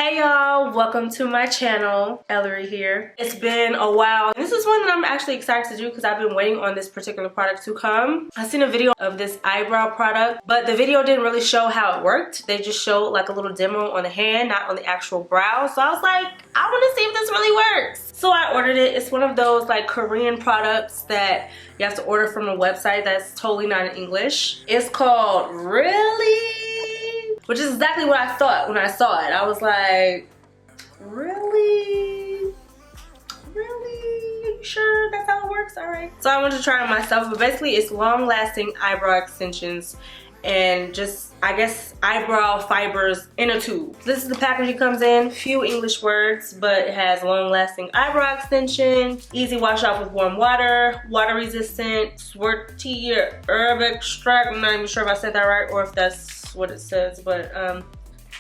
Hey y'all, welcome to my channel. Ellarie here. It's been a while. This is one that I'm actually excited to do because I've been waiting on this particular product to come. I seen a video of this eyebrow product, but the video didn't really show how it worked. They just showed like a little demo on the hand, not on the actual brow. So I was like, I want to see if this really works. So I ordered it. It's one of those like Korean products that you have to order from a website that's totally not in English. It's called Really? Which is exactly what I thought when I saw it. I was like, really? Really? You sure that's how it works? Alright. So I wanted to try it myself, but basically it's long-lasting eyebrow extensions and just, I guess, eyebrow fibers in a tube. This is the package it comes in. Few English words, but it has long-lasting eyebrow extension, easy wash off with warm water, water resistant, swarty herb extract. I'm not even sure if I said that right or if that's what it says, but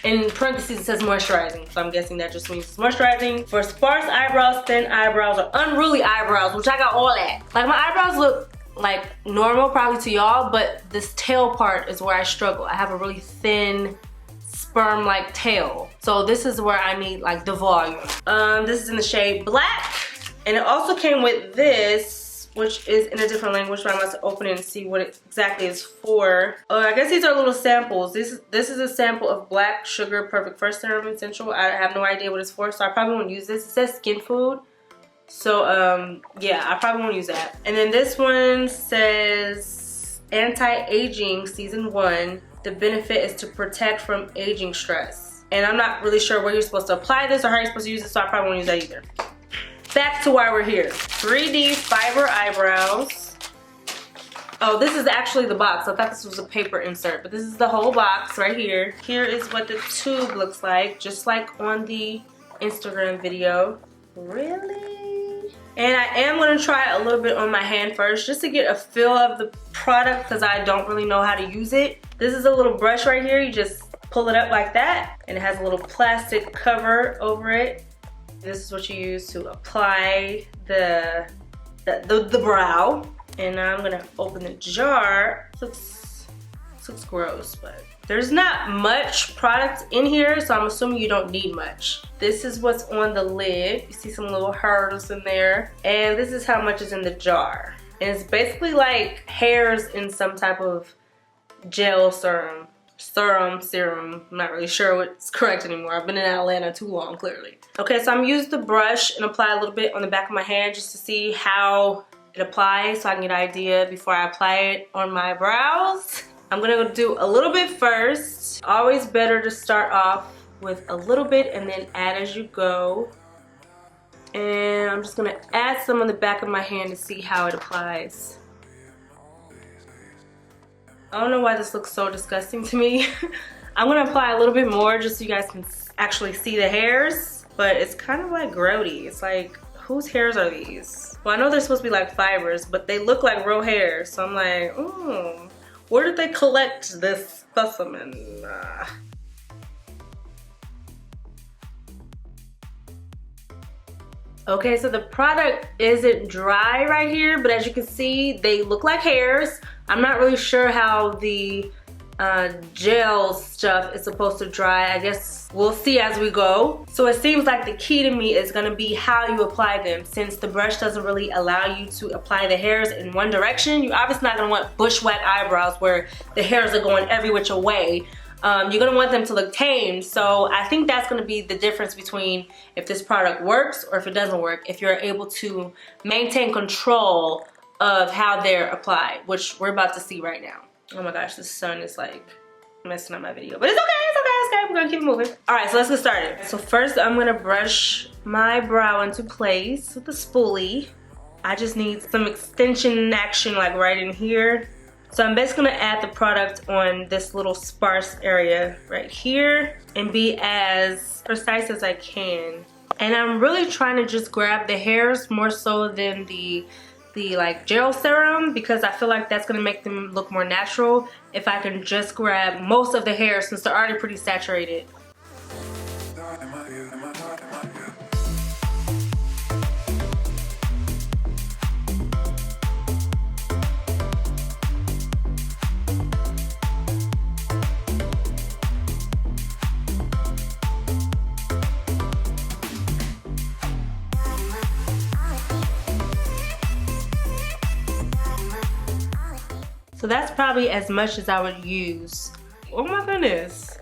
in parentheses it says moisturizing, so I'm guessing that just means it's moisturizing for sparse eyebrows, thin eyebrows, or unruly eyebrows, which I got all that. Like, my eyebrows look like normal probably to y'all, but this tail part is where I struggle. I have a really thin sperm like tail, so this is where I need like the volume. This is in the shade Black, and it also came with this, which is in a different language, but I must open it and see what it exactly is for. I guess these are little samples. This is a sample of Black Sugar Perfect First Serum Essential. I have no idea what it's for, so I probably won't use this. It says skin food, so yeah, I probably won't use that. And then this one says Anti-Aging Season 1. The benefit is to protect from aging stress. And I'm not really sure where you're supposed to apply this or how you're supposed to use it, so I probably won't use that either. Back to why we're here. 3D fiber eyebrows. Oh, this is actually the box. I thought this was a paper insert, but this is the whole box right here. Here is what the tube looks like, just like on the Instagram video. Really? And I am gonna try it a little bit on my hand first, just to get a feel of the product, because I don't really know how to use it. This is a little brush right here. You just pull it up like that, and it has a little plastic cover over it. This is what you use to apply the brow. And now I'm gonna open the jar. Looks gross, but there's not much product in here, so I'm assuming you don't need much. This is what's on the lid. You see some little hairs in there. And this is how much is in the jar. And it's basically like hairs in some type of gel serum. Serum. I'm not really sure what's correct anymore. I've been in Atlanta too long, clearly. Okay, so I'm gonna use the brush and apply a little bit on the back of my hand just to see how it applies, so I can get an idea before I apply it on my brows. I'm gonna do a little bit first. Always better to start off with a little bit and then add as you go. And I'm just gonna add some on the back of my hand to see how it applies. I don't know why this looks so disgusting to me. I'm gonna apply a little bit more just so you guys can actually see the hairs, but it's kind of like grody. It's like, whose hairs are these? Well, I know they're supposed to be like fibers, but they look like real hairs, so I'm like, ooh, where did they collect this specimen? Okay, so the product isn't dry right here, but as you can see, they look like hairs. I'm not really sure how the gel stuff is supposed to dry. I guess we'll see as we go. So it seems like the key to me is gonna be how you apply them. Since the brush doesn't really allow you to apply the hairs in one direction, you're obviously not gonna want bushwhack eyebrows where the hairs are going every which way. You're gonna want them to look tame, so I think that's gonna be the difference between if this product works or if it doesn't work, if you're able to maintain control of how they're applied, which we're about to see right now. Oh my gosh, the sun is like messing up my video, but it's okay, we're gonna keep moving. All right, so let's get started. So first I'm gonna brush my brow into place with a spoolie. I just need some extension action like right in here. So I'm basically gonna add the product on this little sparse area right here and be as precise as I can. And I'm really trying to just grab the hairs more so than the like gel serum, because I feel like that's gonna make them look more natural if I can just grab most of the hair since they're already pretty saturated. So that's probably as much as I would use. Oh my goodness.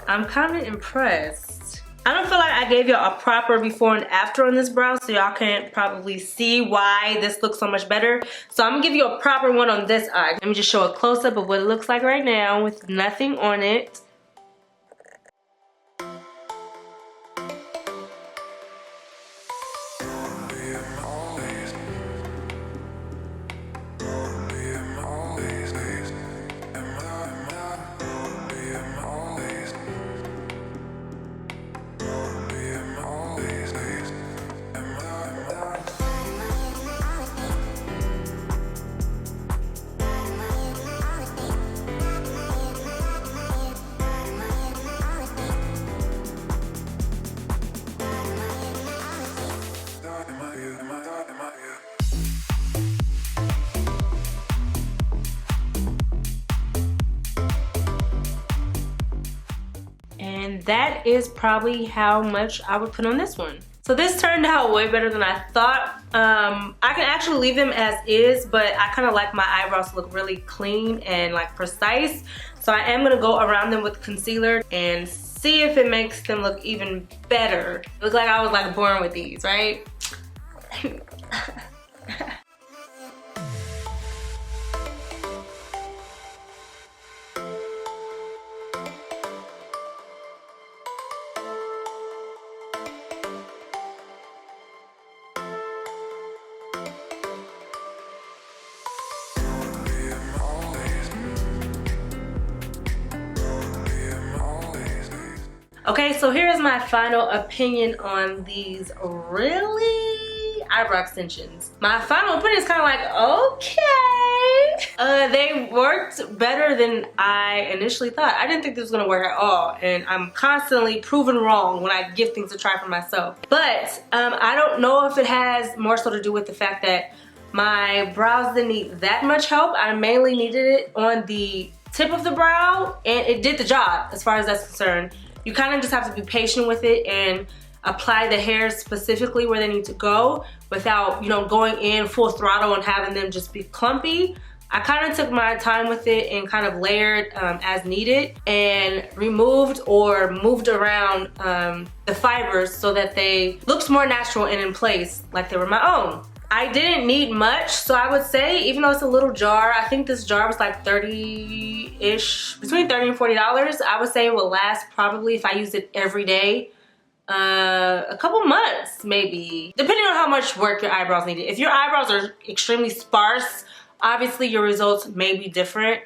I'm kind of impressed. I don't feel like I gave y'all a proper before and after on this brow, so y'all can't probably see why this looks so much better. So I'm gonna give you a proper one on this eye. Let me just show a close-up of what it looks like right now with nothing on it. And that is probably how much I would put on this one. So this turned out way better than I thought. I can actually leave them as is, but I kind of like my eyebrows to look really clean and like precise. So I am gonna go around them with concealer and see if it makes them look even better. It looks like I was like born with these, right? Okay, so here's my final opinion on these really eyebrow extensions. My final opinion is kind of like, okay. They worked better than I initially thought. I didn't think this was gonna work at all, and I'm constantly proven wrong when I give things a try for myself. But I don't know if it has more so to do with the fact that my brows didn't need that much help. I mainly needed it on the tip of the brow, and it did the job as far as that's concerned. You kind of just have to be patient with it and apply the hairs specifically where they need to go without, you know, going in full throttle and having them just be clumpy. I kind of took my time with it and kind of layered as needed and removed or moved around the fibers so that they looked more natural and in place like they were my own. I didn't need much, so I would say, even though it's a little jar, I think this jar was like 30-ish, between $30 and $40. I would say it will last probably, if I used it every day, a couple months maybe, depending on how much work your eyebrows needed. If your eyebrows are extremely sparse, obviously your results may be different.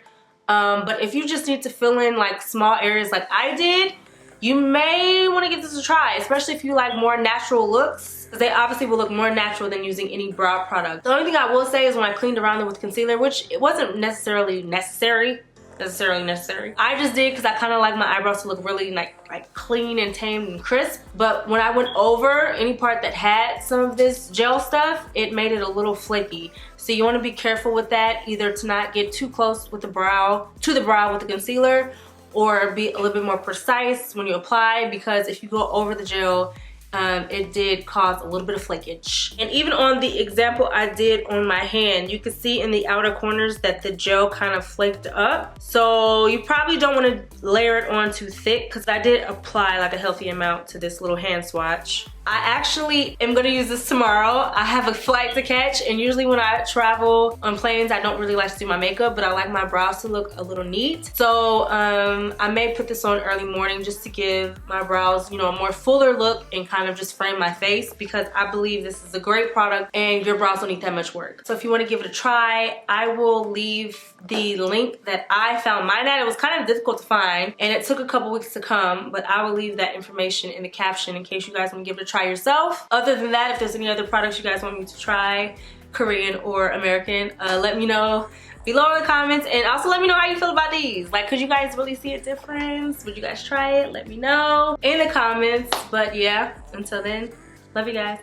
But if you just need to fill in like small areas like I did, you may want to give this a try, especially if you like more natural looks. They obviously will look more natural than using any brow product. The only thing I will say is when I cleaned around them with concealer, which it wasn't necessarily necessary. I just did because I kind of like my eyebrows to look really like clean and tamed and crisp. But when I went over any part that had some of this gel stuff, it made it a little flaky. So you want to be careful with that, either to not get too close with the brow, with the concealer, or be a little bit more precise when you apply, because if you go over the gel, it did cause a little bit of flakage. And even on the example I did on my hand, you can see in the outer corners that the gel kind of flaked up. So you probably don't want to layer it on too thick, because I did apply like a healthy amount to this little hand swatch. I actually am going to use this tomorrow. I have a flight to catch, and usually when I travel on planes, I don't really like to do my makeup, but I like my brows to look a little neat. So I may put this on early morning just to give my brows, you know, a more fuller look and kind of just frame my face, because I believe this is a great product and your brows don't need that much work. So if you want to give it a try, I will leave the link that I found mine at. It was kind of difficult to find and it took a couple weeks to come, but I will leave that information in the caption in case you guys want to give it a try yourself. Other than that, if there's any other products you guys want me to try, Korean or American, let me know below in the comments, and also let me know how you feel about these. Like, could you guys really see a difference? Would you guys try it? Let me know in the comments. But yeah, until then, love you guys.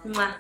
Mwah.